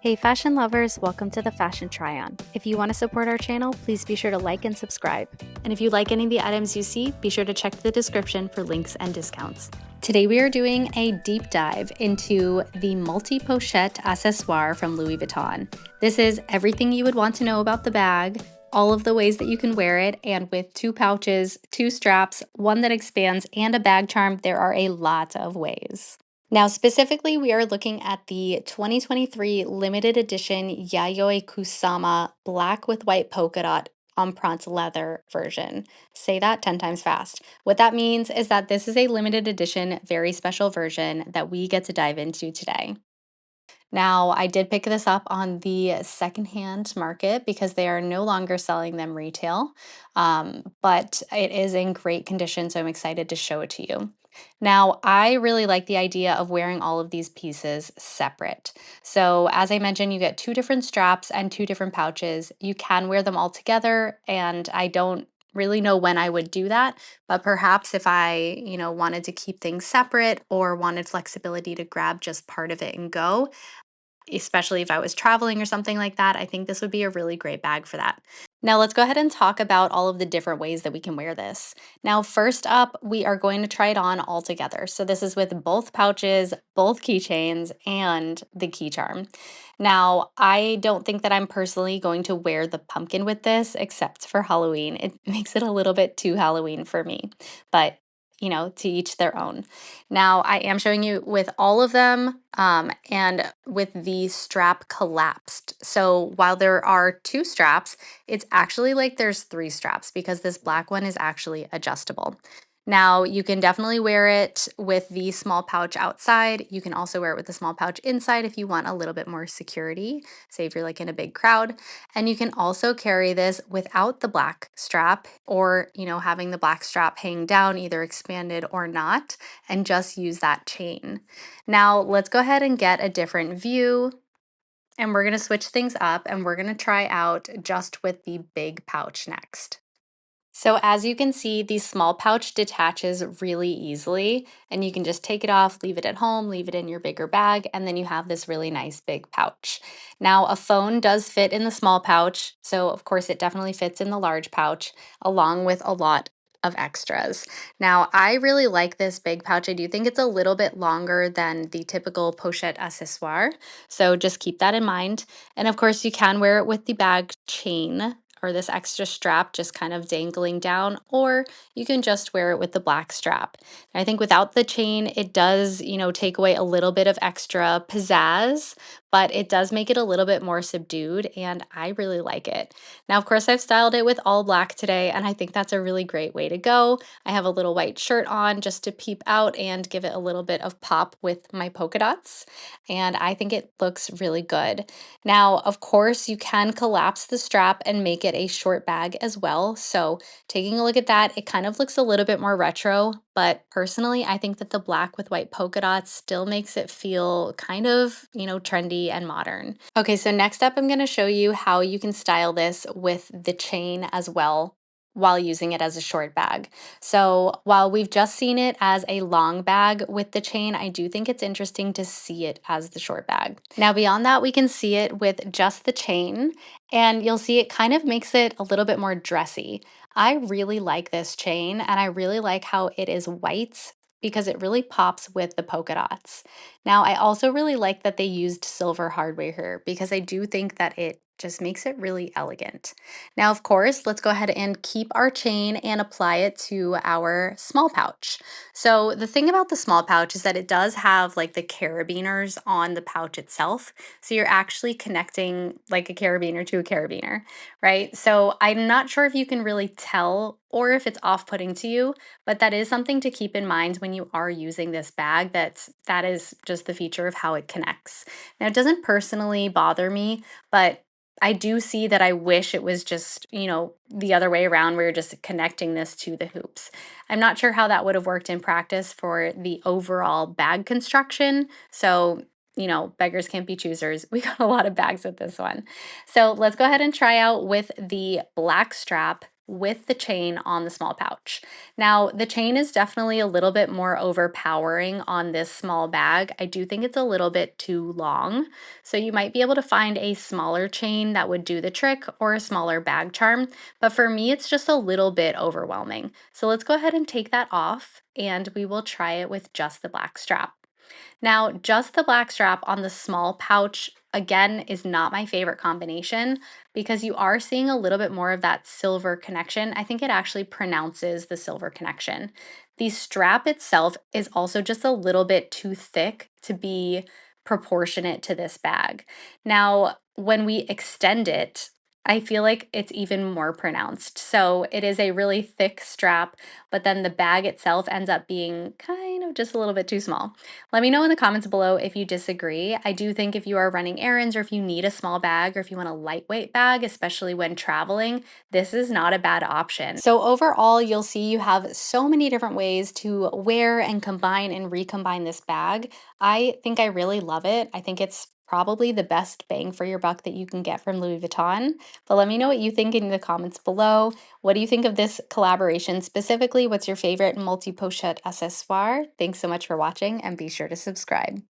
Hey fashion lovers, welcome to the Fashion Try-On. If you want to support our channel, please be sure to like and subscribe. And if you like any of the items you see, be sure to check the description for links and discounts. Today we are doing a deep dive into the Multi Pochette Accessoire from Louis Vuitton. This is everything you would want to know about the bag, all of the ways that you can wear it, and with 2 pouches, 2 straps, one that expands, and a bag charm, there are a lot of ways. Now, specifically, we are looking at the 2023 limited edition Yayoi Kusama black with white polka dot empreinte leather version. Say that 10 times fast. What that means is that this is a limited edition, very special version that we get to dive into today. Now, I did pick this up on the secondhand market because they are no longer selling them retail, but it is in great condition, so I'm excited to show it to you. Now, I really like the idea of wearing all of these pieces separate. So, as I mentioned, you get 2 different straps and 2 different pouches. You can wear them all together, and I don't really know when I would do that, but perhaps if I, wanted to keep things separate or wanted flexibility to grab just part of it and go, especially if I was traveling or something like that, I think this would be a really great bag for that. Now, let's go ahead and talk about all of the different ways that we can wear this. Now, first up, we are going to try it on all together. So, this is with both pouches, both keychains, and the key charm. Now, I don't think that I'm personally going to wear the pumpkin with this, except for Halloween. It makes it a little bit too Halloween for me, but to each their own. Now, I am showing you with all of them and with the strap collapsed. So while there are 2 straps, it's actually like there's 3 straps because this black one is actually adjustable. Now, you can definitely wear it with the small pouch outside. You can also wear it with the small pouch inside if you want a little bit more security, say if you're like in a big crowd. And you can also carry this without the black strap or, having the black strap hang down, either expanded or not, and just use that chain. Now, let's go ahead and get a different view. And we're going to switch things up and we're going to try out just with the big pouch next. So as you can see, the small pouch detaches really easily and you can just take it off, leave it at home, leave it in your bigger bag, and then you have this really nice big pouch. Now a phone does fit in the small pouch, so of course it definitely fits in the large pouch along with a lot of extras. Now I really like this big pouch. I do think it's a little bit longer than the typical pochette accessoire, so just keep that in mind. And of course you can wear it with the bag chain or this extra strap just kind of dangling down, or you can just wear it with the black strap. I think without the chain, it does, take away a little bit of extra pizzazz, but it does make it a little bit more subdued, and I really like it. Now, of course, I've styled it with all black today, and I think that's a really great way to go. I have a little white shirt on just to peep out and give it a little bit of pop with my polka dots, and I think it looks really good. Now, of course, you can collapse the strap and make it a short bag as well. So, taking a look at that, it kind of looks a little bit more retro, but personally, I think that the black with white polka dots still makes it feel kind of, trendy and modern. Okay, so next up, I'm going to show you how you can style this with the chain as well while using it as a short bag. So while we've just seen it as a long bag with the chain, I do think it's interesting to see it as the short bag. Now beyond that, we can see it with just the chain, and you'll see it kind of makes it a little bit more dressy. I really like this chain and I really like how it is white because it really pops with the polka dots. Now, I also really like that they used silver hardware here because I do think that it just makes it really elegant. Now, of course, let's go ahead and keep our chain and apply it to our small pouch. So the thing about the small pouch is that it does have like the carabiners on the pouch itself. So you're actually connecting like a carabiner to a carabiner, right? So I'm not sure if you can really tell or if it's off-putting to you, but that is something to keep in mind when you are using this bag. That is just the feature of how it connects. Now, it doesn't personally bother me, but I do see that I wish it was just, the other way around where you're just connecting this to the hoops. I'm not sure how that would have worked in practice for the overall bag construction. So, beggars can't be choosers. We got a lot of bags with this one. So let's go ahead and try out with the black strap with the chain on the small pouch. Now, the chain is definitely a little bit more overpowering on this small bag. I do think it's a little bit too long, so you might be able to find a smaller chain that would do the trick or a smaller bag charm, but for me, it's just a little bit overwhelming. So let's go ahead and take that off, and we will try it with just the black strap. Now, just the black strap on the small pouch, again, is not my favorite combination because you are seeing a little bit more of that silver connection. I think it actually pronounces the silver connection. The strap itself is also just a little bit too thick to be proportionate to this bag. Now, when we extend it, I feel like it's even more pronounced. So it is a really thick strap, but then the bag itself ends up being kind of just a little bit too small. Let me know in the comments below if you disagree. I do think if you are running errands or if you need a small bag or if you want a lightweight bag, especially when traveling, this is not a bad option. So overall, you'll see you have so many different ways to wear and combine and recombine this bag. I think I really love it. I think it's probably the best bang for your buck that you can get from Louis Vuitton. But let me know what you think in the comments below. What do you think of this collaboration specifically? What's your favorite multi-pochette accessoire? Thanks so much for watching and be sure to subscribe.